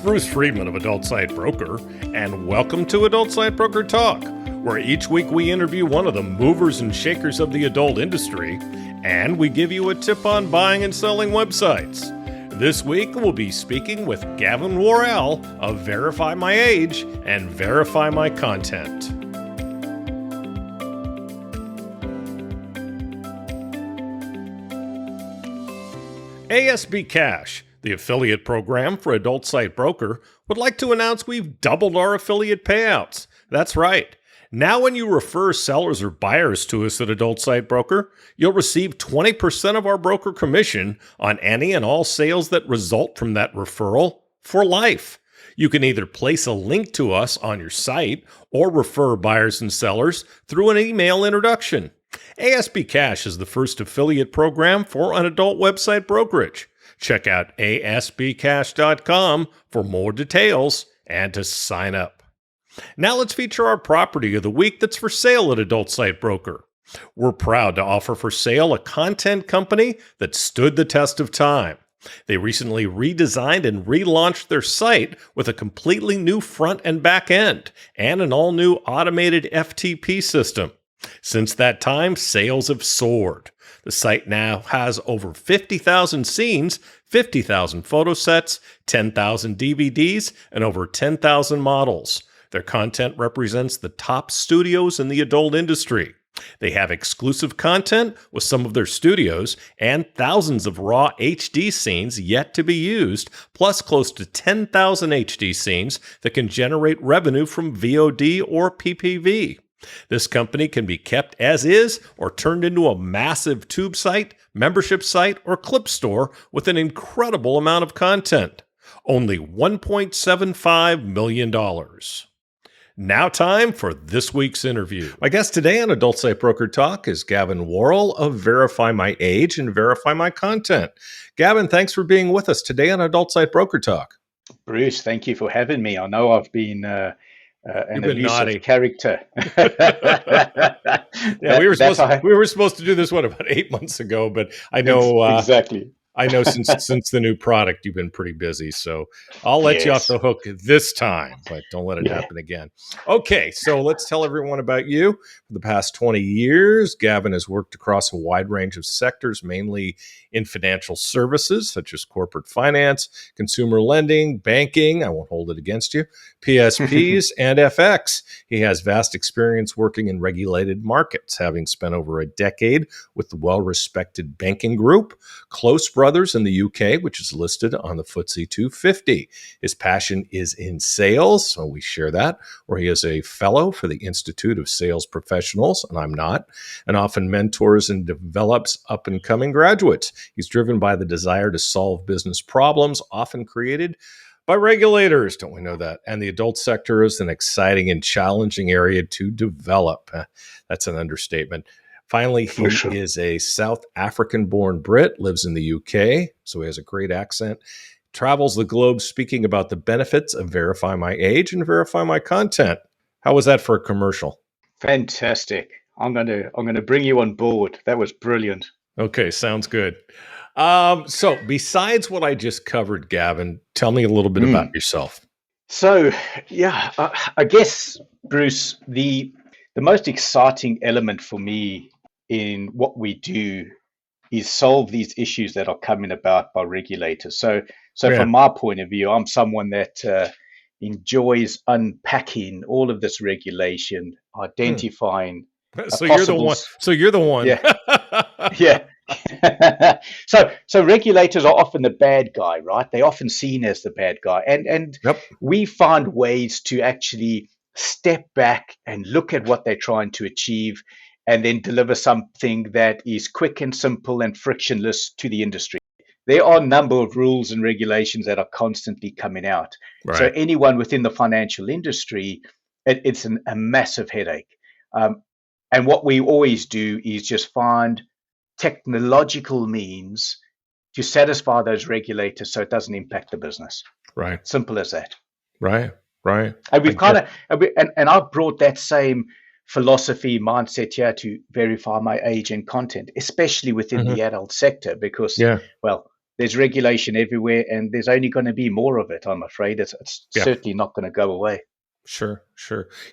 Bruce Friedman of Adult Site Broker, and welcome to Adult Site Broker Talk, where each week we interview one of the movers and shakers of the adult industry, and we give you a tip on buying and selling websites. This week we'll be speaking with Gavin Worrall of Verify My Age and Verify My Content. ASB Cash, the affiliate program for Adult Site Broker, would like to announce we've doubled our affiliate payouts. That's right. Now when you refer sellers or buyers to us at Adult Site Broker, you'll receive 20% of our broker commission on any and all sales that result from that referral for life. You can either place a link to us on your site or refer buyers and sellers through an email introduction. ASB Cash is the first affiliate program for an adult website brokerage. Check out asbcash.com for more details and to sign up. Now let's feature our property of the week that's for sale at Adult Site Broker. We're proud to offer for sale a content company that stood the test of time. They recently redesigned and relaunched their site with a completely new front and back end and an all-new automated FTP system. Since that time, sales have soared. The site now has over 50,000 scenes, 50,000 photo sets, 10,000 DVDs, and over 10,000 models. Their content represents the top studios in the adult industry. They have exclusive content with some of their studios and thousands of raw HD scenes yet to be used, plus close to 10,000 HD scenes that can generate revenue from VOD or PPV. This company can be kept as is or turned into a massive tube site, membership site, or clip store with an incredible amount of content. Only $1.75 million. Now time for this week's interview. My guest today on Adult Site Broker Talk is Gavin Worrall of Verify My Age and Verify My Content. Gavin, thanks for being with us today on Adult Site Broker Talk. Bruce, thank you for having me. I know I've been an elusive naughty character. Yeah, we were supposed to do this about 8 months ago, but I know exactly. I know since the new product, you've been pretty busy, so I'll let you off the hook this time, but don't let it happen again. Okay, so let's tell everyone about you. For the past 20 years, Gavin has worked across a wide range of sectors, mainly in financial services, such as corporate finance, consumer lending, banking, I won't hold it against you, PSPs, and FX. He has vast experience working in regulated markets, having spent over a decade with the well-respected banking group, Close Brothers in the UK, which is listed on the FTSE 250. His passion is in sales, so we share that, where he is a fellow for the Institute of Sales Professionals, and I'm not, and often mentors and develops up-and-coming graduates. He's driven by the desire to solve business problems, often created by regulators, don't we know that? And the adult sector is an exciting and challenging area to develop. That's an understatement. Finally, he is a South African-born Brit, lives in the UK, so he has a great accent, travels the globe speaking about the benefits of Verify My Age and Verify My Content. How was that for a commercial? Fantastic. I'm gonna bring you on board. That was brilliant. Okay, sounds good. So besides what I just covered, Gavin, tell me a little bit about yourself. So, I guess, Bruce, the most exciting element for me in what we do is solve these issues that are coming about by regulators. So from my point of view, I'm someone that enjoys unpacking all of this regulation, identifying. So you're the one. Yeah. So regulators are often the bad guy, right? They're often seen as the bad guy, and we find ways to actually step back and look at what they're trying to achieve, and then deliver something that is quick and simple and frictionless to the industry. There are a number of rules and regulations that are constantly coming out. Right. So anyone within the financial industry, it's a massive headache. And what we always do is just find technological means to satisfy those regulators so it doesn't impact the business. Right. Simple as that. Right. And we've and I've brought that same philosophy mindset here to Verify My Age and Content, especially within the adult sector, because there's regulation everywhere, and there's only going to be more of it. I'm afraid it's Yeah. certainly not going to go away. Sure.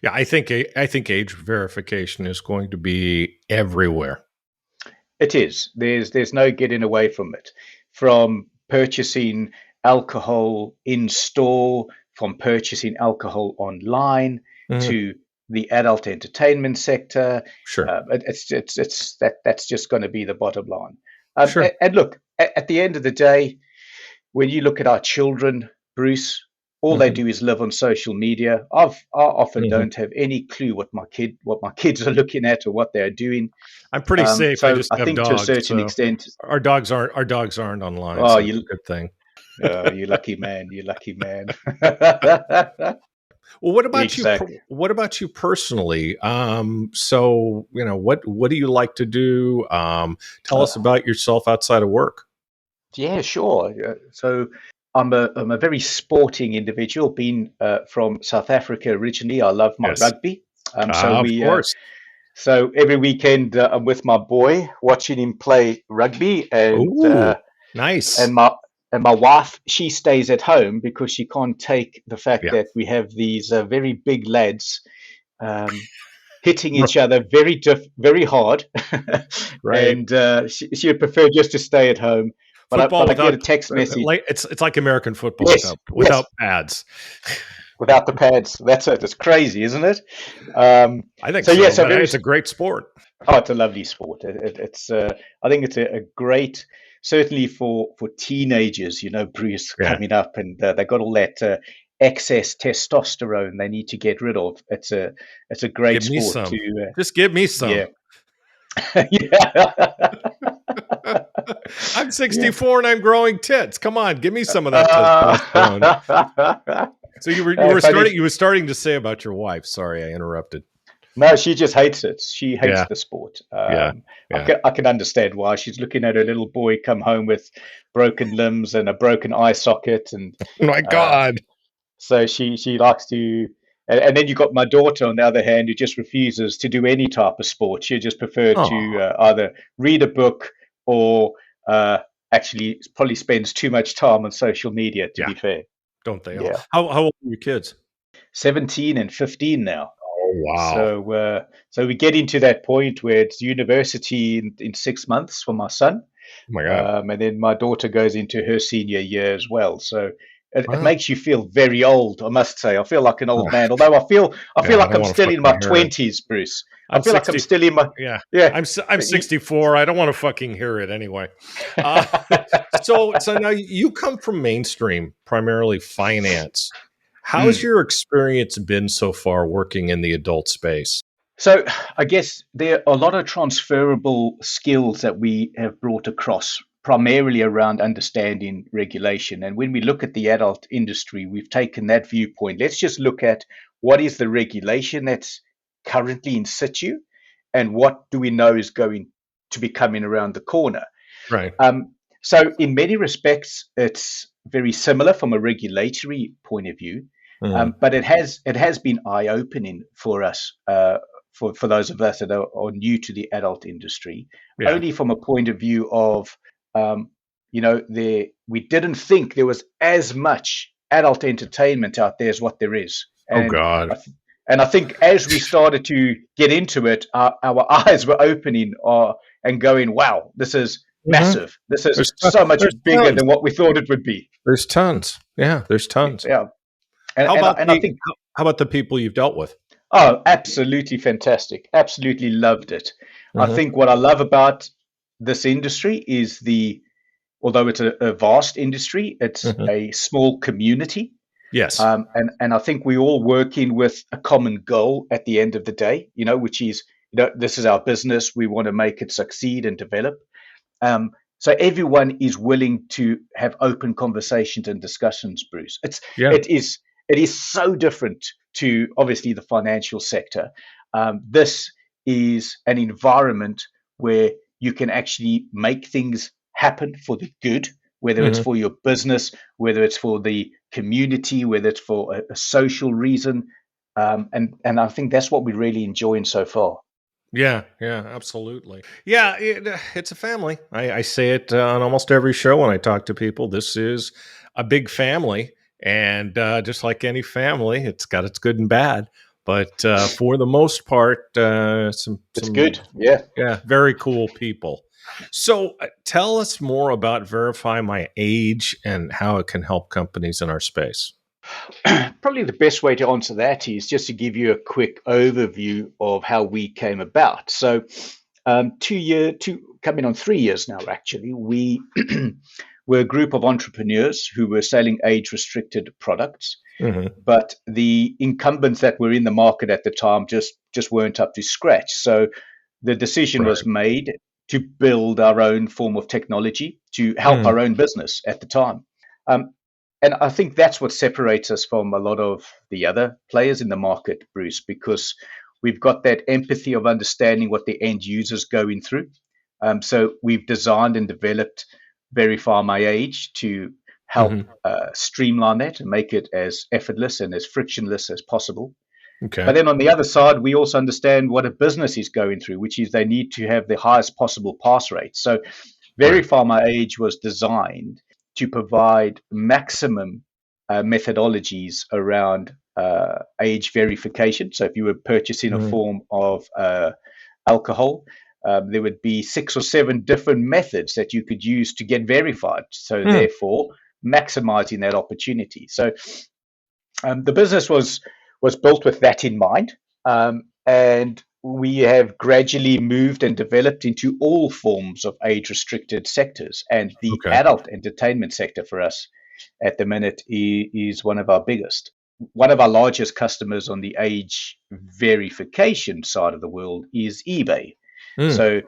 Yeah, I think age verification is going to be everywhere. It is. There's no getting away from it. From purchasing alcohol in store, from purchasing alcohol online Mhm. to the adult entertainment sector, Sure. that's just going to be the bottom line. Sure. And look, at the end of the day, when you look at our children, Bruce, all they Mhm. do is live on social media. I often Mhm. don't have any clue what my kids are looking at or what they're doing. I'm pretty safe. I So just I have think to a dogs, certain so extent, our dogs aren't online, oh, so it's a good thing. you lucky man, you lucky man. Well, what about you? Exactly. What about you personally? So what do you like to do? Tell Uh, us about yourself outside of work. yeah, sure. So I'm a very sporting individual. Being from South Africa originally, I love my Yes. rugby. So Of we course. so every weekend I'm with my boy watching him play rugby, Ooh, nice. and my and my wife, she stays at home because she can't take the fact Yeah. that we have these very big lads um, hitting R- each other very hard, Right. and she would prefer just to stay at home. Football But I get without a text message. like it's like American football Yes, without yes, pads. without the pads. That's it. It's crazy, isn't it? I think So yeah, so, so but very. it's a great sport. Oh, it's a lovely sport. It's I think it's a great, certainly for teenagers. Bruce, Yeah. coming up, and they got all that excess testosterone they need to get rid of. It's a great Give me sport to some. Just give me some. yeah. Yeah. I'm Yeah. 64 and I'm growing tits. Come on, give me some of that testosterone. Uh, So you were funny. starting to say about your wife. Sorry, I interrupted. No, she just hates it. She hates Yeah, the sport. yeah, I yeah. can understand why. She's looking at her little boy come home with broken limbs and a broken eye socket, and Oh my uh, God. so she likes to. And then you got my daughter on the other hand, who just refuses to do any type of sport. She just prefer to Oh, either read a book or actually probably spends too much time on social media. To yeah. be fair, Don't they all? yeah, How old are your kids? 17 and 15 now. Oh wow. So we get into that point where it's university in 6 months for my son, Oh my God. and then my daughter goes into her senior year as well. So it Wow. makes you feel very old, I must say. I feel like an old Oh, man, although I feel yeah, I like don't I'm want to still in fucking my hear it. 20s, Bruce. I I'm feel like I'm 60. still in my Yeah, yeah. I'm You, 64. I don't want to fucking hear it anyway. Uh, so now you come from mainstream, primarily finance. How's mm. your experience been so far working in the adult space? So I guess there are a lot of transferable skills that we have brought across, primarily around understanding regulation. And when we look at the adult industry, we've taken that viewpoint. Let's just look at what is the regulation that's currently in situ, and what do we know is going to be coming around the corner. Right. So in many respects, it's very similar from a regulatory point of view, Mhm. but it has been eye opening for us, for those of us that are new to the adult industry, Yeah. only from a point of view of there we didn't think there was as much adult entertainment out there as what there is, Oh and God. I th- and I think as we started to get into it, our eyes were opening, and going, wow, this is hmm massive. This is There's so much there's bigger tons. than what we thought it would be. There's tons. Yeah. There's tons. Yeah, and How and I, about and I the think, how about the people you've dealt with? oh, absolutely fantastic. Absolutely loved it. I Hmm. think what I love about this industry is although it's a vast industry, it's Hmm. a small community. Yes. And I think we all working with a common goal at the end of the day, which is, this is our business. We want to make it succeed and develop. Um, so everyone is willing to have open conversations and discussions, Bruce. Yeah. it is so different to obviously the financial sector. This is an environment where you can actually make things happen for the good, whether it's Hmm. for your business, whether it's for the community, whether it's for a social reason. And I think that's what we're really enjoying so far. Yeah, yeah, absolutely. Yeah, it's a family. I say it on almost every show when I talk to people. This is a big family, and just like any family, it's got its good and bad. But for the most part, It's some good. Yeah. yeah, very cool people. So tell us more about Verify My Age and how it can help companies in our space. Probably the best way to answer that is just to give you a quick overview of how we came about. So, coming on 3 years now, actually, we were a group of entrepreneurs who were selling age-restricted products, Hmm. but the incumbents that were in the market at the time just weren't up to scratch. So, the decision Right. was made to build our own form of technology to help Mm. our own business at the time. Um, and I think that's what separates us from a lot of the other players in the market, Bruce, because we've got that empathy of understanding what the end user's going through. So we've designed and developed Verify My Age to help Hmm. streamline that and make it as effortless and as frictionless as possible. Okay. But then on the other side, we also understand what a business is going through, which is they need to have the highest possible pass rate. So Right. Verify My Age was designed to provide maximum methodologies around age verification. So if you were purchasing a Hmm. form of alcohol, there would be 6 or 7 different methods that you could use to get verified. So Hmm. therefore, maximizing that opportunity. So the business was built with that in mind, and we have gradually moved and developed into all forms of age-restricted sectors. And the Okay. adult entertainment sector for us at the minute is one of our biggest. One of our largest customers on the age verification side of the world is eBay. Mm. So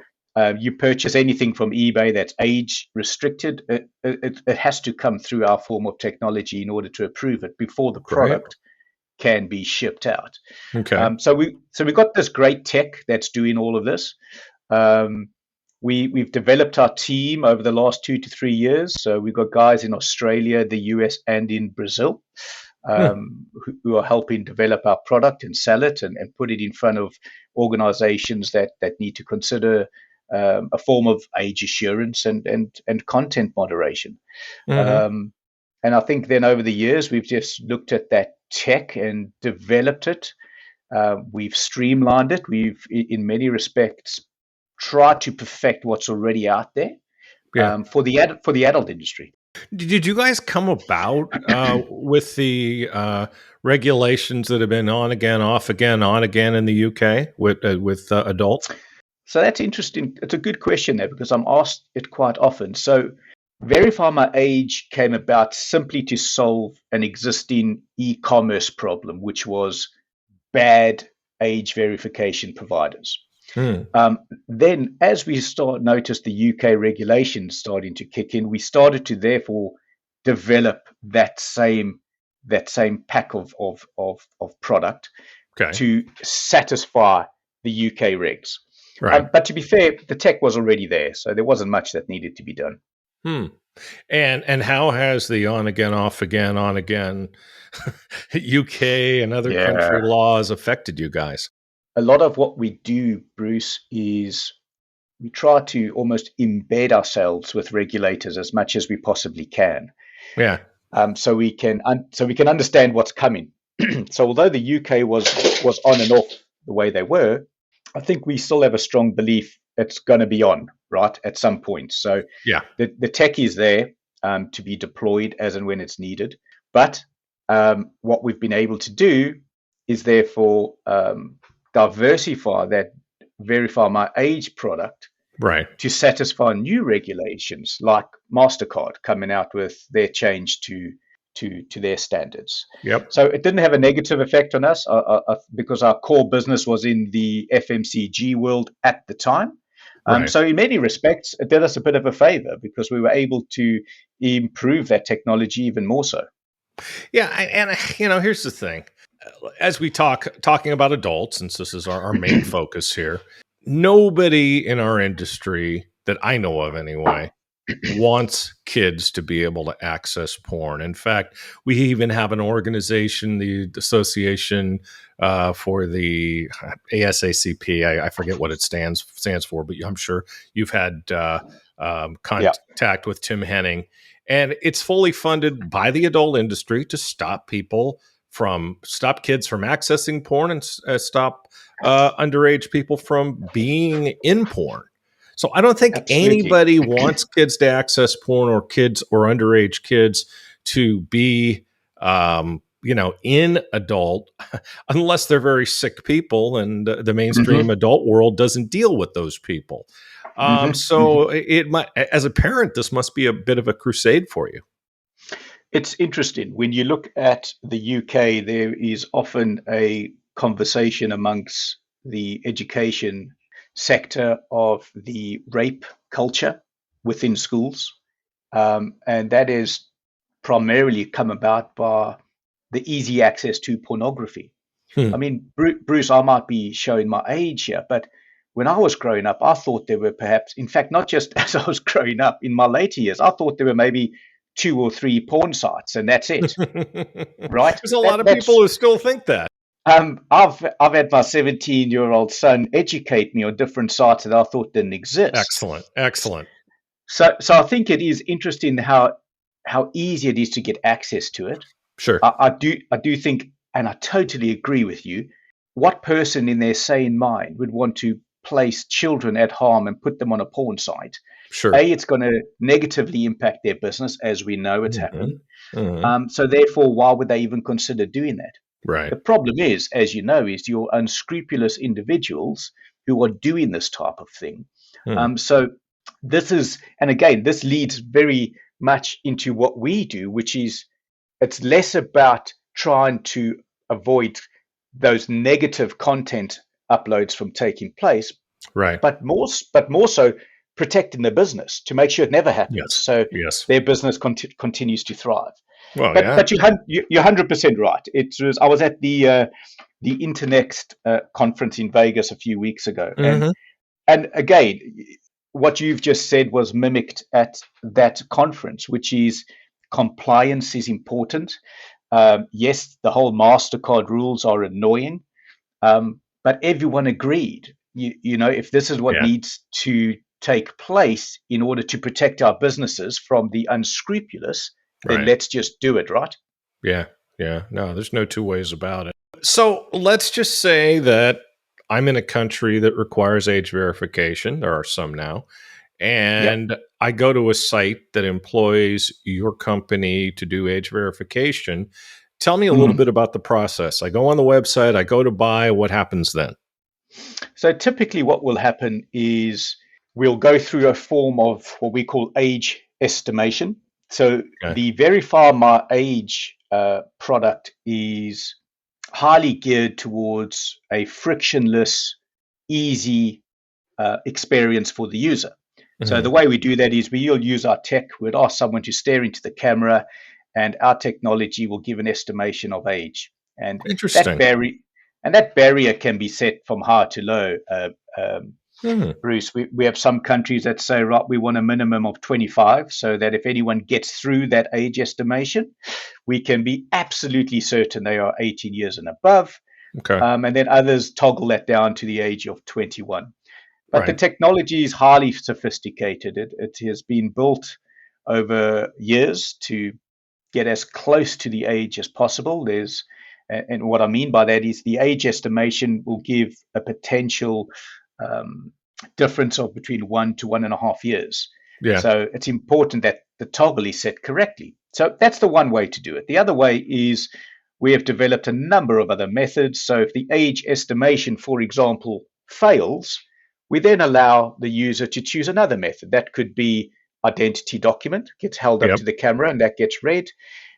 you purchase anything from eBay that's age restricted, it has to come through our form of technology in order to approve it before the Great. product can be shipped out. Okay. So we've got this great tech that's doing all of this. Um, we've developed our team over the last 2 to 3 years. So we've got guys in Australia, the US, and in Brazil Hmm. who are helping develop our product and sell it and put it in front of organizations that need to consider a form of age assurance and content moderation. Hmm. Um, and I think then over the years, we've just looked at that tech and developed it. We've streamlined it. We've, in many respects, tried to perfect what's already out there Yeah. for the adult industry. Did you guys come about with the regulations that have been on again, off again, on again in the UK with adult? So that's interesting. It's a good question there because I'm asked it quite often. So Verify My Age came about simply to solve an existing e-commerce problem, which was bad age verification providers. Hmm. Then, as we noticed the UK regulations starting to kick in, we started to therefore develop that same pack of product Okay. to satisfy the UK regs. Right. But to be fair, the tech was already there, so there wasn't much that needed to be done. Hmm. And how has the on again, off again, on again UK and other country Yeah. laws affected you guys? A lot of what we do, Bruce, is we try to almost embed ourselves with regulators as much as we possibly can, Yeah. so we can understand what's coming. So although the UK was on and off the way they were, I think we still have a strong belief it's going to be on right at some point. So Yeah. the tech is there to be deployed as and when it's needed. But what we've been able to do is therefore diversify that Verify My Age product Right. to satisfy new regulations like Mastercard coming out with their change to their standards. Yep. So it didn't have a negative effect on us because our core business was in the FMCG world at the time. Right. So in many respects, it did us a bit of a favor because we were able to improve that technology even more so. Yeah, and here's the thing: as we talking about adults, since this is our main focus here, nobody in our industry that I know of, anyway, wants kids to be able to access porn. In fact, we even have an organization, the Association for the ASACP. I forget what it stands for, but I'm sure you've had Yeah, contact with Tim Henning, and it's fully funded by the adult industry to stop kids from accessing porn and stop underage people from being in porn. So I don't think absolutely. anybody wants kids to access porn, or kids or underage kids to be, in adult, unless they're very sick people, and the mainstream Hmm. adult world doesn't deal with those people. Hmm. So it might, as a parent, this must be a bit of a crusade for you. It's interesting. When you look at the UK, there is often a conversation amongst the education sector of the rape culture within schools. And that is primarily come about by the easy access to pornography. I Hmm. mean, Bruce, I might be showing my age here, but when I was growing up, I thought there were perhaps, in fact, not just as I was growing up in my later years, I thought there were maybe two or three porn sites, and that's it, right? There's a lot of people That's who still think that. I've had my 17-year-old son educate me on different sites that I thought didn't exist. Excellent. Excellent. So I think it is interesting how easy it is to get access to it. Sure. I do think, and I totally agree with you. What person in their sane mind would want to place children at harm and put them on a porn site? Sure. A, it's going to negatively impact their business, as we know it's Hmm. happened. Hmm. So therefore, why would they even consider doing that? Right. The problem is, as you know, is your unscrupulous individuals who are doing this type of thing. Hmm. So this is, and again, this leads very much into what we do, which is it's less about trying to avoid those negative content uploads from taking place, Right. but more so protecting the business to make sure it never happens, Yes. so Yes. their business continues to thrive. Well, But yeah. but you're 100% right. I was at the Internext conference in Vegas a few weeks ago, and Hmm. and again, what you've just said was mimicked at that conference, which is compliance is important. Yes, the whole MasterCard rules are annoying, but everyone agreed. If this is what Yeah. needs to take place in order to protect our businesses from the unscrupulous, then Right. let's just do it, right? Yeah. Yeah. No, there's no two ways about it. So let's just say that I'm in a country that requires age verification. There are some now. Yeah. And I go to a site that employs your company to do age verification. Tell me a little Mm. bit about the process. I go on the website, I go to buy. What happens then? So typically, what will happen is we'll go through a form of what we call age estimation. So Okay. the Verify My Age product is highly geared towards a frictionless, easy experience for the user. So Mhm. the way we do that is we'll use our tech. We'd ask someone to stare into the camera, and our technology will give an estimation of age. And that Interesting. vary, and that barrier can be set from high to low. Um, Hmm. Bruce, we have some countries that say, right, we want a minimum of 25, so that if anyone gets through that age estimation, we can be absolutely certain they are 18 years and above. Okay. And then others toggle that down to the age of 21. But the Right. technology is highly sophisticated. It has been built over years to get as close to the age as possible. And what I mean by that is the age estimation will give a potential um, difference of between 1 to 1.5 years. Yeah. So it's important that the toggle is set correctly. So that's the one way to do it. The other way is we have developed a number of other methods. So if the age estimation, for example, fails, we then allow the user to choose another method. That could be identity document, gets held up Yep. to the camera and that gets read.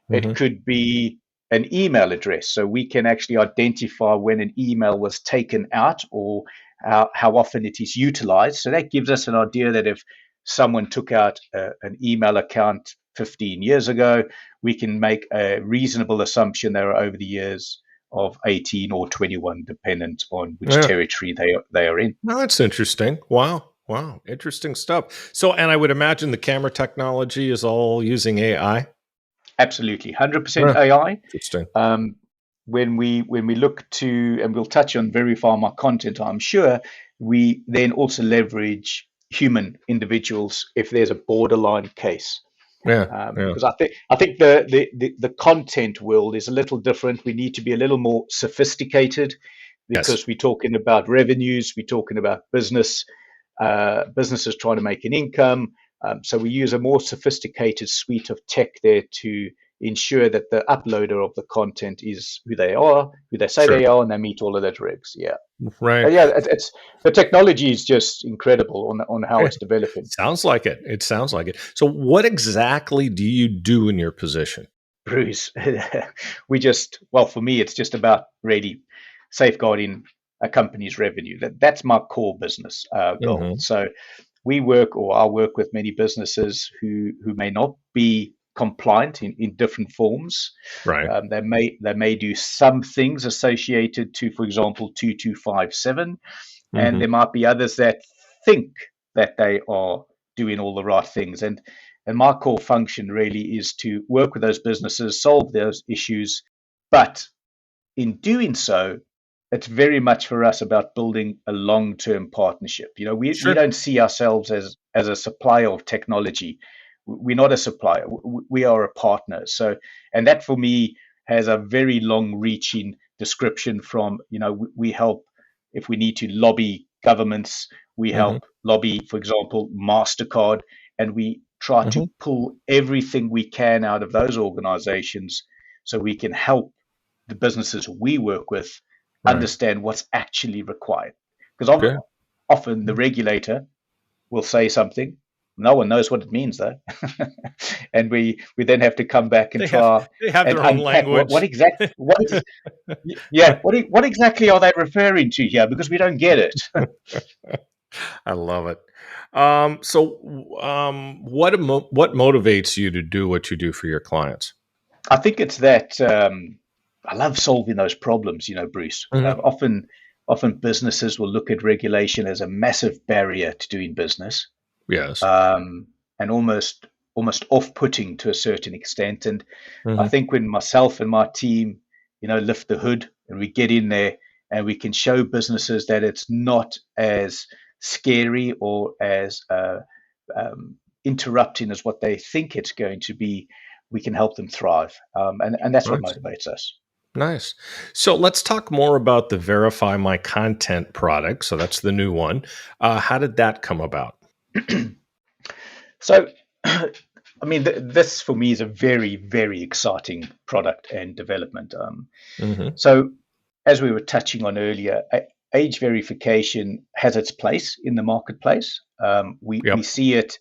It Hmm. could be an email address. So we can actually identify when an email was taken out or how often it is utilized. So that gives us an idea that if someone took out an email account 15 years ago, we can make a reasonable assumption they are over the years of 18 or 21, dependent on which Yeah. territory they are in. No, that's interesting. Wow. Wow, interesting stuff. So, and I would imagine the camera technology is all using AI. Absolutely, 100% Yeah, AI. interesting. Um, when we look to, and we'll touch on Verify My content, I'm sure we then also leverage human individuals if there's a borderline case. Yeah, yeah. Because I think the content world is a little different. We need to be a little more sophisticated Yes, because we're talking about revenues, we're talking about businesses trying to make an income. So we use a more sophisticated suite of tech there to ensure that the uploader of the content is who they are, who they say sure. they are, and they meet all of those regs. Yeah, Right. but yeah, it's the technology is just incredible on how Yeah. it's developing. Sounds like it. It sounds like it. So, what exactly do you do in your position? Bruce, well, for me, it's just about really safeguarding a company's revenue. That's my core business goal. Hmm. So we work, or I work with many businesses who may not be compliant in different forms. Right. They may do some things associated to, for example, 2257, and Hmm. there might be others that think that they are doing all the right things. And my core function really is to work with those businesses, solve those issues, but in doing so, it's very much for us about building a long-term partnership. We Sure. don't see ourselves as a supplier of technology. We're not a supplier. We are a partner. So, and that for me has a very long-reaching description from, we help if we need to lobby governments, we Hmm. help lobby, for example, MasterCard, and we try to Hmm. pull everything we can out of those organizations so we can help the businesses we work with Right. understand what's actually required. Because Good. often the regulator will say something, no one knows what it means though, and we then have to come back and They have try they have and their own unpack what language. exact what is yeah what exactly are they referring to here because we don't get it. I love it. What motivates you to do what you do for your clients? I think it's that I love solving those problems, Bruce. Hmm. Often businesses will look at regulation as a massive barrier to doing business, Yes. um, and almost off-putting to a certain extent. And I Hmm. think when myself and my team, lift the hood and we get in there and we can show businesses that it's not as scary or as interrupting as what they think it's going to be, we can help them thrive. And that's what Nice. motivates us. Nice. So let's talk more about the Verify My Content product. So that's the new one. How did that come about? So, I mean, this for me is a very, very exciting product and development. Hmm. So, as we were touching on earlier, age verification has its place in the marketplace. We Yep. see it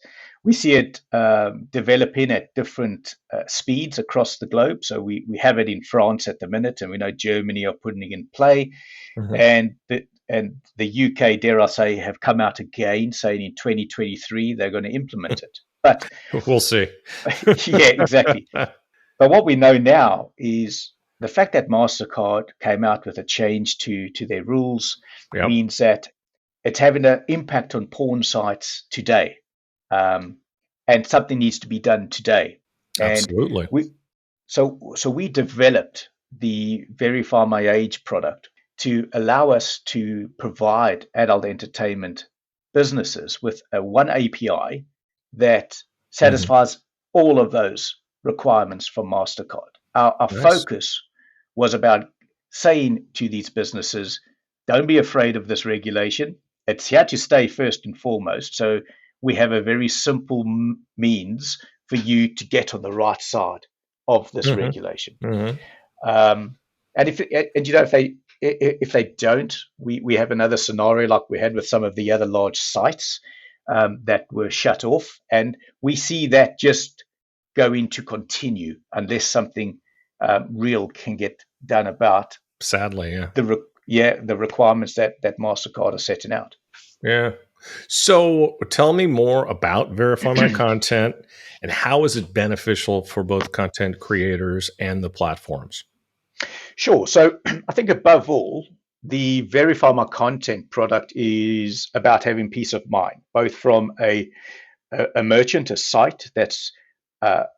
developing at different speeds across the globe. So we have it in France at the minute, and we know Germany are putting it in play, Hmm. and the UK, dare I say, have come out again saying in 2023 they're going to implement it. But We'll see. yeah, exactly. But what we know now is the fact that MasterCard came out with a change to their rules Yep. means that it's having an impact on porn sites today. Um, and something needs to be done today. And Absolutely. we so we developed the Verify My Age product to allow us to provide adult entertainment businesses with a one API that Hmm. satisfies all of those requirements from MasterCard. Our Nice. focus was about saying to these businesses, don't be afraid of this regulation. It's here to stay first and foremost. So we have a very simple means for you to get on the right side of this Hmm. regulation. Hmm. Um, and if they don't, we have another scenario like we had with some of the other large sites that were shut off, and we see that just going to continue unless something real can get done about Sadly, yeah. the requirements that Mastercard are setting out. Yeah. So tell me more about Verify My Content and how is it beneficial for both content creators and the platforms? Sure. So I think above all, the Verify My Content product is about having peace of mind, both from a merchant, a site that's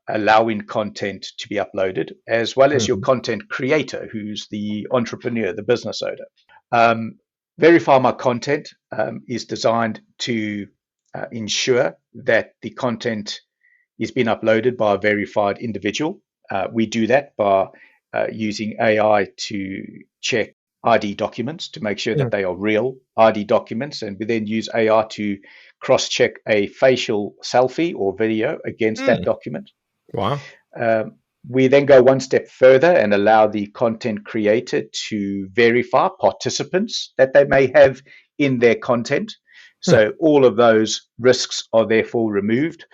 allowing content to be uploaded, as well as your Mhm. content creator, who's the entrepreneur, the business owner. Um, Verify My Content is designed to ensure that the content is being uploaded by a verified individual. We do that by using AI to check ID documents to make sure that Mm. they are real ID documents, and we then use AI to cross-check a facial selfie or video against that Mm. document. Wow. Um, we then go one step further and allow the content creator to verify participants that they may have in their content. Hmm. So all of those risks are therefore removed.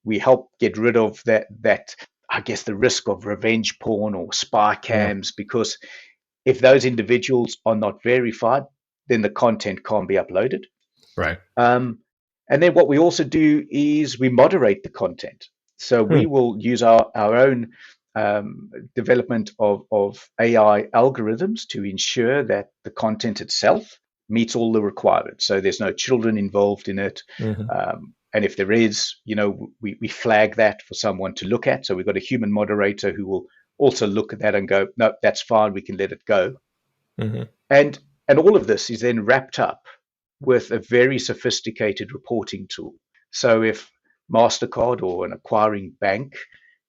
We help get rid of that I guess the risk of revenge porn or spy Yeah. cams, because if those individuals are not verified, then the content can't be uploaded. Right. Um, and then what we also do is we moderate the content. So Hmm. we will use our own development of AI algorithms to ensure that the content itself meets all the requirements. So there's no children involved in it. Mhm. And if there is, we flag that for someone to look at. So we've got a human moderator who will also look at that and go, no, that's fine, we can let it go. Mhm. And and all of this is then wrapped up with a very sophisticated reporting tool. So if MasterCard or an acquiring bank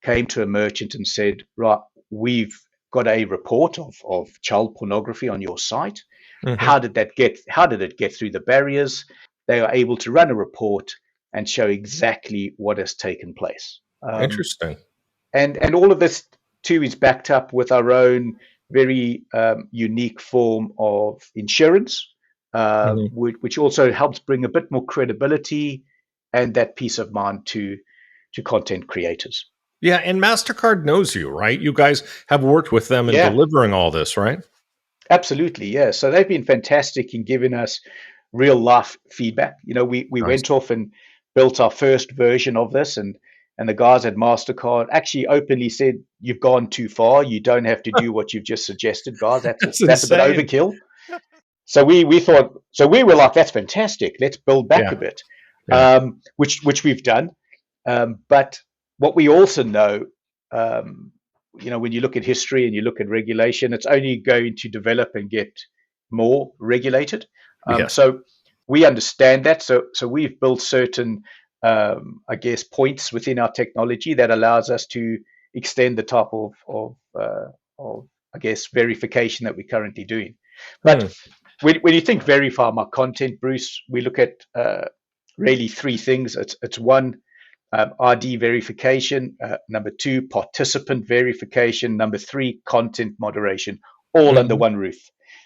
came to a merchant and said, right, we've got a report of child pornography on your site. Mhm. How did it get through the barriers? They are able to run a report and show exactly what has taken place. Interesting. And all of this too is backed up with our own very unique form of insurance, Mhm. which also helps bring a bit more credibility and that peace of mind to content creators. Yeah, and Mastercard knows you, right? You guys have worked with them in Yeah, delivering all this, right? absolutely. Yeah. So they've been fantastic in giving us real life feedback. We Nice. went off and built our first version of this, and the guys at MasterCard actually openly said, "You've gone too far. You don't have to do what you've just suggested, guys. That's That's a bit insane. overkill." So we thought, so we were like, "That's fantastic. Let's build back Yeah. a bit," Yeah. which we've done. But what we also know, um, when you look at history and you look at regulation, it's only going to develop and get more regulated. Yes. So we understand that. So we've built certain, I guess, points within our technology that allows us to extend the type of I guess, verification that we're currently doing. But Hmm. when you think verify my content, Bruce, we look at really three things. It's one, ID verification. Number two, participant verification. Number three, content moderation, all under Mhm. one roof.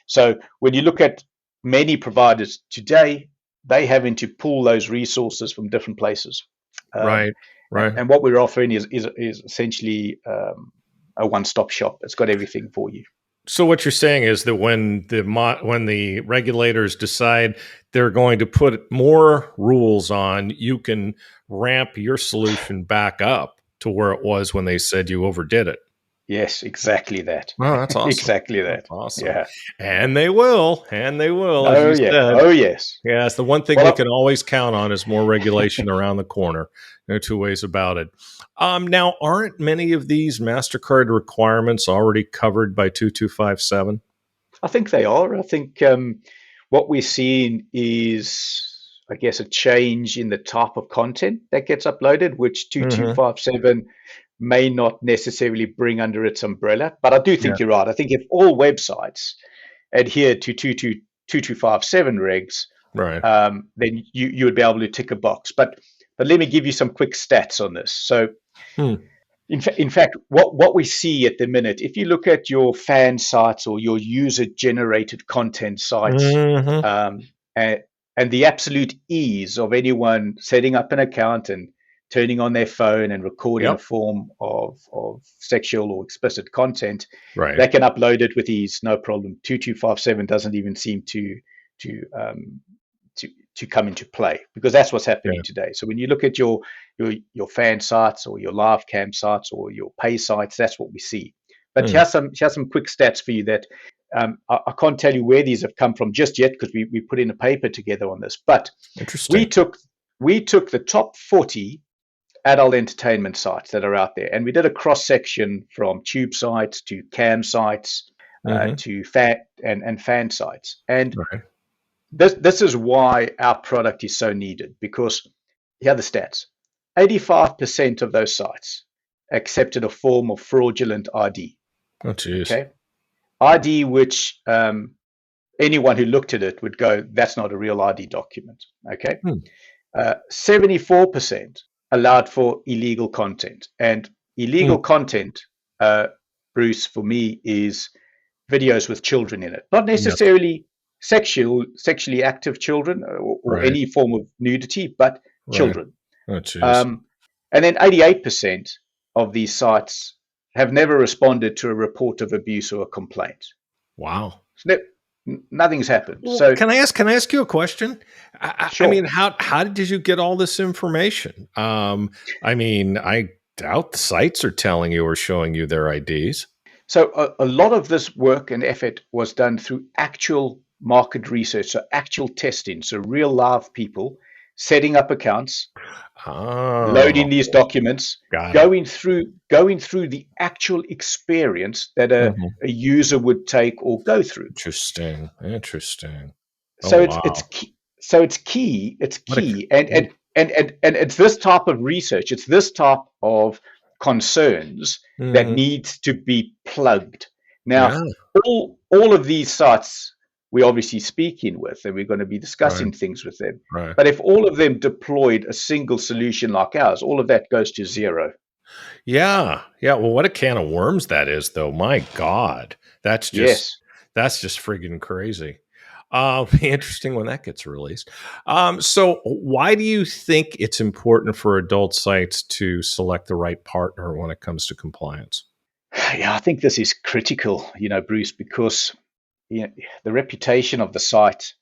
So when you look at many providers today, they having to pull those resources from different places. Um, Right. and, Right. and what we're offering is essentially a one-stop shop. It's got everything for you. So what you're saying is that when the regulators decide they're going to put more rules on, you can ramp your solution back up to where it was when they said you overdid it. Yes, exactly that. Oh, that's awesome. Exactly That's that. awesome. Yeah. And they will, as Oh you yeah. said. Oh yes. Yeah, it's the one thing we Well, can always count on is more regulation around the corner. No two ways about it. Now, aren't many of these MasterCard requirements already covered by 2257? I think they are. I think what we're seeing is, I guess, a change in the type of content that gets uploaded, which Mm-hmm. 2257 may not necessarily bring under its umbrella. But I do Yeah. think you're right. I think if all websites adhere to 2257 regs, Right. then you would be able to tick a box. But let me give you some quick stats on this. So Hmm. in fact, what we see at the minute, if you look at your fan sites or your user-generated content sites, Mm-hmm. um, and, and the absolute ease of anyone setting up an account and turning on their phone and recording a Yep. form of sexual or explicit content, Right. they can upload it with ease, no problem. 2257 doesn't even seem to um, to come into play, because that's what's happening Yeah. today. So when you look at your fan sites or your live cam sites or your pay sites, that's what we see. But Hmm. here's some quick stats for you that I can't tell you where these have come from just yet because we put in a paper together on this. But we Interesting. took the top 40 adult entertainment sites that are out there, and we did a cross section from tube sites to cam sites to fan sites. And Right. this is why our product is so needed, because here are the stats: 85% of those sites accepted a form of fraudulent ID. Oh, geez. Okay, ID which anyone who looked at it would go, that's not a real ID document. Okay. 74% allowed for illegal content. And illegal content, Bruce, for me, is videos with children in it. Not Yes. necessarily sexually active children or Right. any form of nudity, but Right. children. Oh, geez. And then 88% of these sites have never responded to a report of abuse or a complaint. Wow. So nothing's happened. Well, So can I ask you a question? sure. I mean, how did you get all this information? I mean, I doubt the sites are telling you or showing you their IDs. So a lot of this work and effort was done through actual market research, so actual testing, so real live people setting up accounts, loading Oh, these documents, got it. going through the actual experience that a Mhm. user would take or go through. Interesting. Interesting. Oh, So it's wow. key. So it's key. It's What a key, and it's this type of research. It's this type of concerns that Mhm. needs to be plugged. Yeah. Now, all of these sites we're obviously speaking with, and we're going to be Right. discussing things with them. Right. But if all of them deployed a single solution like ours, all of that goes to zero. Yeah. Yeah. Well, what a can of worms that is, though. My God, that's just Yes. friggin' crazy. Be interesting when that gets released. So, why do you think it's important for adult sites to select the right partner when it comes to compliance? Yeah, I think this is critical, Bruce, because the reputation of the site,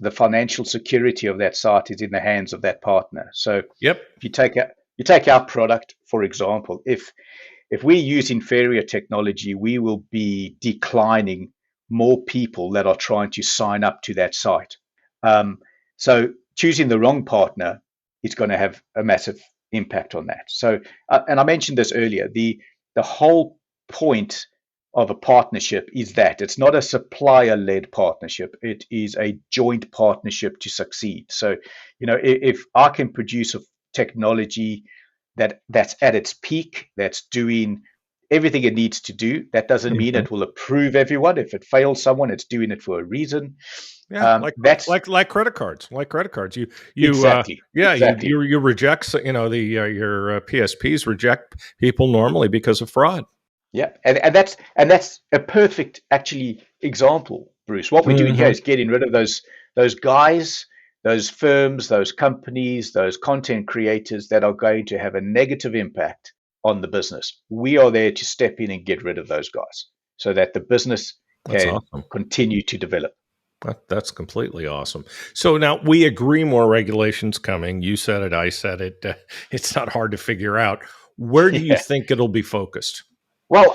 the financial security of that site is in the hands of that partner. So Yep. if you take our product, for example, if we use inferior technology, we will be declining more people that are trying to sign up to that site. So choosing the wrong partner is going to have a massive impact on that. So, and I mentioned this earlier, the whole point of a partnership is that it's not a supplier-led partnership. It is a joint partnership to succeed. So, if I can produce a technology that's at its peak, that's doing everything it needs to do. That doesn't mean Mhm. it will approve everyone. If it fails someone, it's doing it for a reason. Yeah, That's like credit cards. Like credit cards, exactly, yeah, exactly. you reject. The your PSPs reject people normally because of fraud. Yeah, and that's a perfect actually example, Bruce. What we're doing here Hmm. is getting rid of those guys, those firms, those companies, those content creators that are going to have a negative impact on the business. We are there to step in and get rid of those guys so that the business That's can awesome. continue to develop. That's completely awesome. So now we agree more regulations coming. You said it. I said it. It's not hard to figure out. Where do you Yeah. think it'll be focused? Well,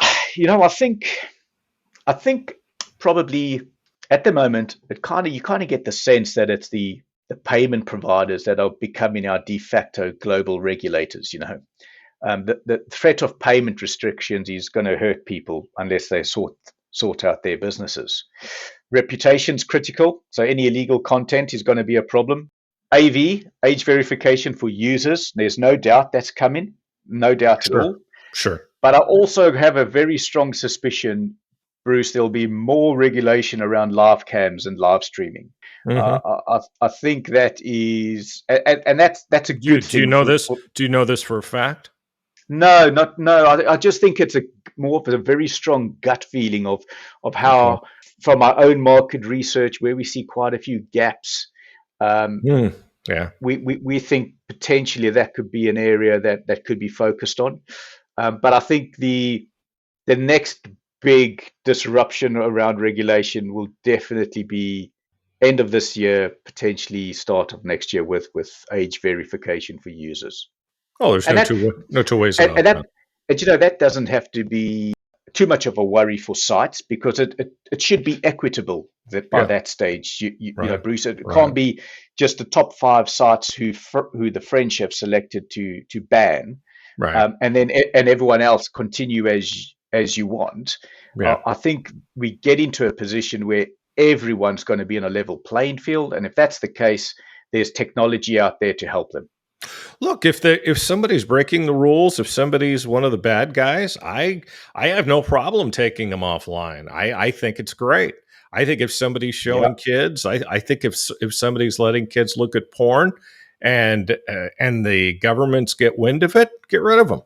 I think probably at the moment you kind of get the sense that it's the payment providers that are becoming our de facto global regulators. The threat of payment restrictions is going to hurt people unless they sort out their businesses. Reputation's critical, so any illegal content is going to be a problem. AV, age verification for users, there's no doubt that's coming, no doubt at Sure. all. Sure. But I also have a very strong suspicion, Bruce, there'll be more regulation around live cams and live streaming. Hmm. I think that is, and that's a good Do you thing know for, this? Do you know this for a fact? no, not no. I just think it's a more of a very strong gut feeling of Okay. how, from our own market research, where we see quite a few gaps. Um, Hmm. Yeah. we think potentially that could be an area that could be focused on. But I think the next big disruption around regulation will definitely be end of this year, potentially start of next year with age verification for users. Oh, there's And that no two ways and, about and that. that and that doesn't have to be too much of a worry for sites, because it should be equitable that by Yeah. that stage. You know, Right. Bruce, it Right. can't be just the top 5 sites who the French have selected to ban, Right. and everyone else continue as you want. Yeah. I think we get into a position where everyone's going to be on a level playing field, and if that's the case, there's technology out there to help them. Look, if somebody's breaking the rules, if somebody's one of the bad guys, I have no problem taking them offline. I think it's great. I think if somebody's Yeah, showing kids, I think if somebody's letting kids look at porn, and the governments get wind of it, get rid of them.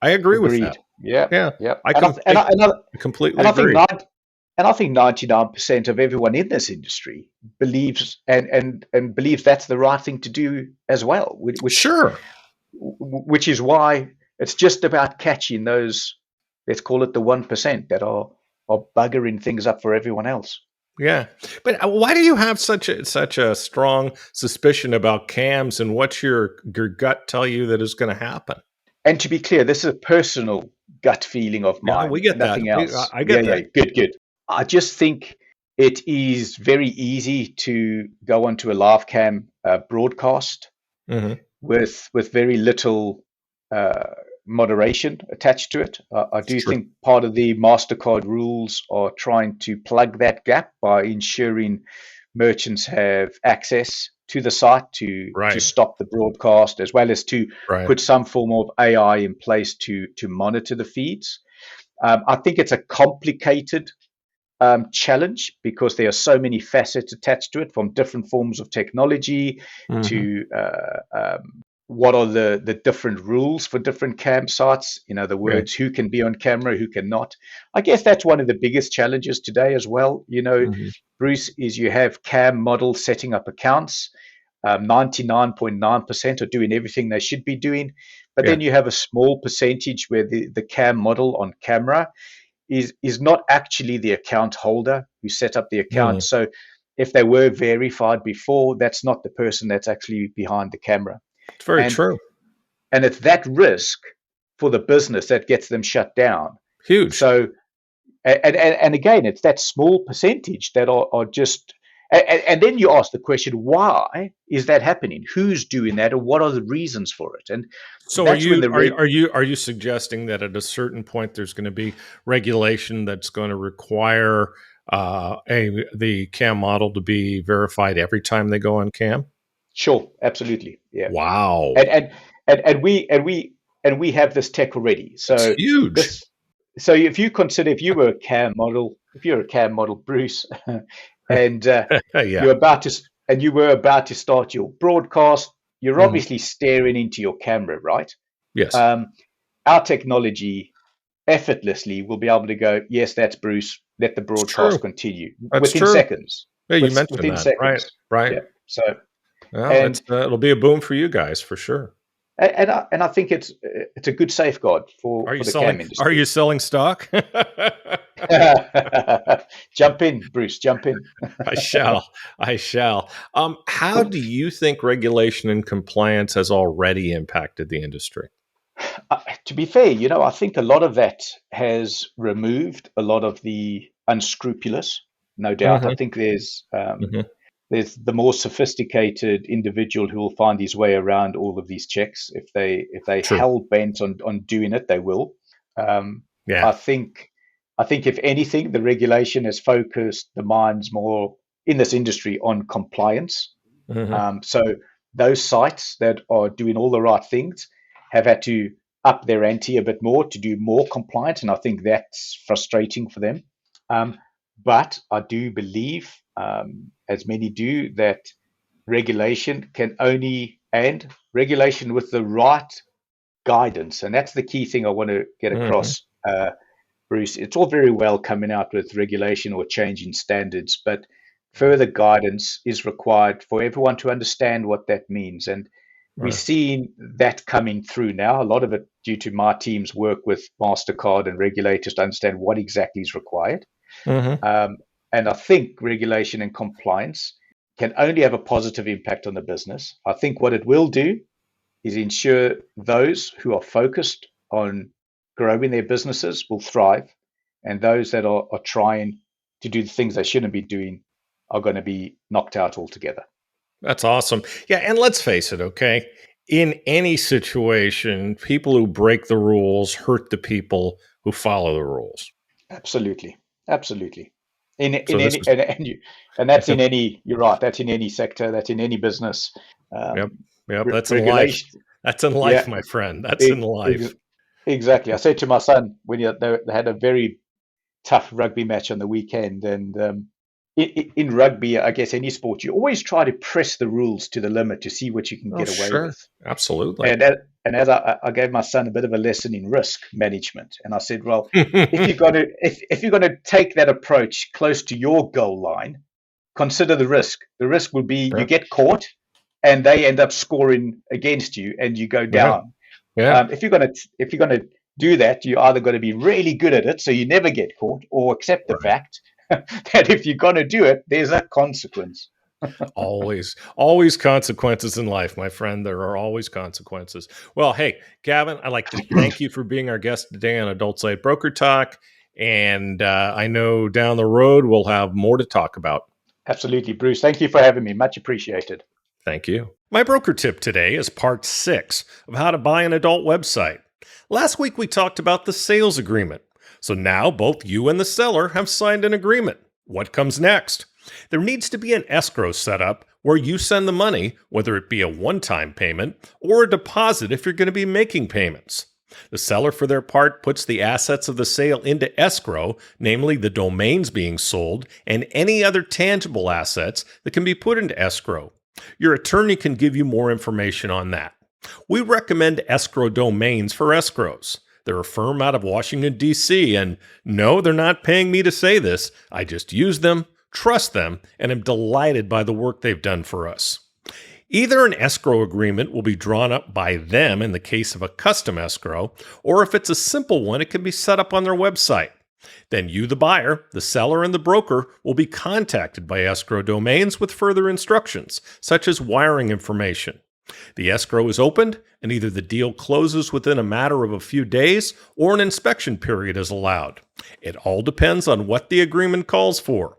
I agree with that. agreed. Yeah, Yeah, yeah, I and I, com- and I I, and I, completely and I think agree. 99% of everyone in this industry believes and believes that's the right thing to do as well, Sure. which is why it's just about catching those, let's call it the 1% that are buggering things up for everyone else. Yeah, but why do you have such a strong suspicion about cams, and what's your gut tell you that is going to happen? And to be clear, this is a personal gut feeling of Yeah, we mine, get that. nothing I else. I Yeah, get yeah, that. good, good. I just think it is very easy to go onto a live cam broadcast Hmm. with very little uh, moderation attached to it. I It's do true. think part of the MasterCard rules are trying to plug that gap by ensuring merchants have access to the site to Right. stop the broadcast, as well as to Right. put some form of AI in place to monitor the feeds. I think it's a complicated challenge because there are so many facets attached to it, from different forms of technology Hmm. to what are the different rules for different campsites. In other Yeah. words, who can be on camera, who cannot. I guess that's one of the biggest challenges today as well. You know, Hmm. Bruce, is you have cam models setting up accounts. 99.9% are doing everything they should be doing. But Yeah. then you have a small percentage where the cam model on camera is not actually the account holder who set up the account. Mm. So if they were verified before, that's not the person that's actually behind the camera. It's very And true. and it's that risk for the business that gets them shut down. Huge. So and again, it's that small percentage that are just and then you ask the question, why is that happening? Who's doing that, or what are the reasons for it? And So are that's when you the are reg. are you suggesting that at a certain point there's going to be regulation that's going to require a the cam model to be verified every time they go on cam? Sure, absolutely, yeah. Wow, and and and we have this tech already. that's So huge. this, so if you consider, if you're a cam model, Bruce, and Yeah. you were about to start your broadcast, you're Hmm. obviously staring into your camera, right? Yes, Um, our technology effortlessly will be able to go, yes, that's Bruce. Let the it's broadcast true. continue That's within true. seconds. Yeah, you mentioned Within that. Right. seconds. Right. Yeah. So Well, and it's it'll be a boom for you guys for sure. and I think it's a good safeguard Are you for the selling? cam Are you industry. selling stock? Jump in, Bruce. Jump in. I shall. I shall. How do you think regulation and compliance has already impacted the industry? To be fair, I think a lot of that has removed a lot of the unscrupulous. No doubt. I Hmm. think Hmm. there's the more sophisticated individual who will find his way around all of these checks. If they True. hell bent on doing it, they will. Um, Yeah. I think I think if anything, the regulation has focused the minds more in this industry on compliance. Hmm. So those sites that are doing all the right things have had to up their ante a bit more to do more compliance, and I think that's frustrating for them. Um, but I do believe, as many do, that regulation can only and regulation with the right guidance, and that's the key thing I want to get Hmm. across, Bruce. It's all very well coming out with regulation or changing standards, but further guidance is required for everyone to understand what that means. And we're Right. seeing that coming through now, a lot of it due to my team's work with MasterCard and regulators to understand what exactly is required. Hmm. Um, and I think regulation and compliance can only have a positive impact on the business. I think what it will do is ensure those who are focused on growing their businesses will thrive, and those that are trying to do the things they shouldn't be doing are going to be knocked out altogether. That's awesome. Yeah, and let's face it, okay? In any situation, people who break the rules hurt the people who follow the rules. Absolutely, absolutely. In So this any is and that's in yep, any. You're right. That's in any sector. That's in any business. yep, Um, yep. That's in life. Regulation. That's in life, Yeah, my friend. That's in e- life. ex- exactly. I said to my son when they had a very tough rugby match on the weekend. And in rugby, I guess any sport, you always try to press the rules to the limit to see what you can Oh, get away sure. with. Absolutely. And as I gave my son a bit of a lesson in risk management, and I said, well, if you're gonna take that approach close to your goal line, consider the risk. The risk will be you Sure. get caught, and they end up scoring against you, and you go Yeah. down. Yeah. If you're gonna do that, you're either going to be really good at it, so you never get caught, or accept the Right. fact that if you're going to do it, there's a consequence. Always consequences in life, my friend. There are always consequences. Well, hey, Gavin, I'd like to thank you for being our guest today on Adult Site Broker Talk. And I know down the road we'll have more to talk about. Absolutely, Bruce. Thank you for having me. Much appreciated. Thank you. My broker tip today is part 6 of how to buy an adult website. Last week we talked about the sales agreement. So now both you and the seller have signed an agreement. What comes next? There needs to be an escrow set up where you send the money, whether it be a one-time payment or a deposit if you're going to be making payments. The seller, for their part, puts the assets of the sale into escrow, namely the domains being sold and any other tangible assets that can be put into escrow. Your attorney can give you more information on that. We recommend escrow domains for escrows. They're a firm out of Washington, D.C., and no, they're not paying me to say this. I just use them, trust them, and am delighted by the work they've done for us. Either an escrow agreement will be drawn up by them in the case of a custom escrow, or if it's a simple one, it can be set up on their website. Then you, the buyer, the seller, and the broker will be contacted by escrow domains with further instructions, such as wiring information. The escrow is opened, and either the deal closes within a matter of a few days or an inspection period is allowed. It all depends on what the agreement calls for.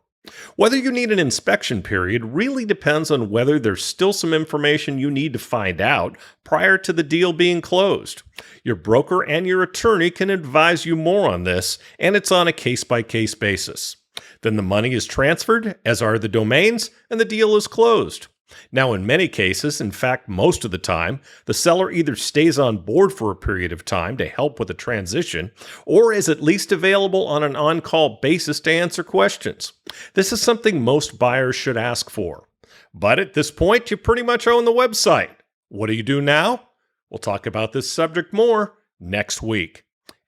Whether you need an inspection period really depends on whether there's still some information you need to find out prior to the deal being closed. Your broker and your attorney can advise you more on this, and it's on a case-by-case basis. Then the money is transferred, as are the domains, and the deal is closed. Now, in many cases, in fact, most of the time, the seller either stays on board for a period of time to help with the transition, or is at least available on an on-call basis to answer questions. This is something most buyers should ask for. But at this point, you pretty much own the website. What do you do now? We'll talk about this subject more next week.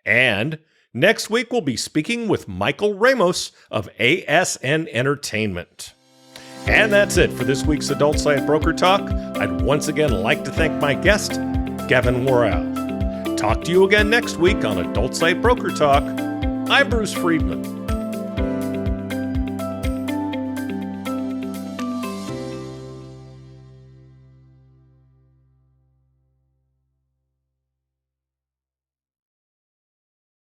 And next week, we'll be speaking with Michael Ramos of ASN Entertainment. And that's it for this week's Adult Site Broker Talk. I'd once again like to thank my guest, Gavin Worrall. Talk to you again next week on Adult Site Broker Talk. I'm Bruce Friedman.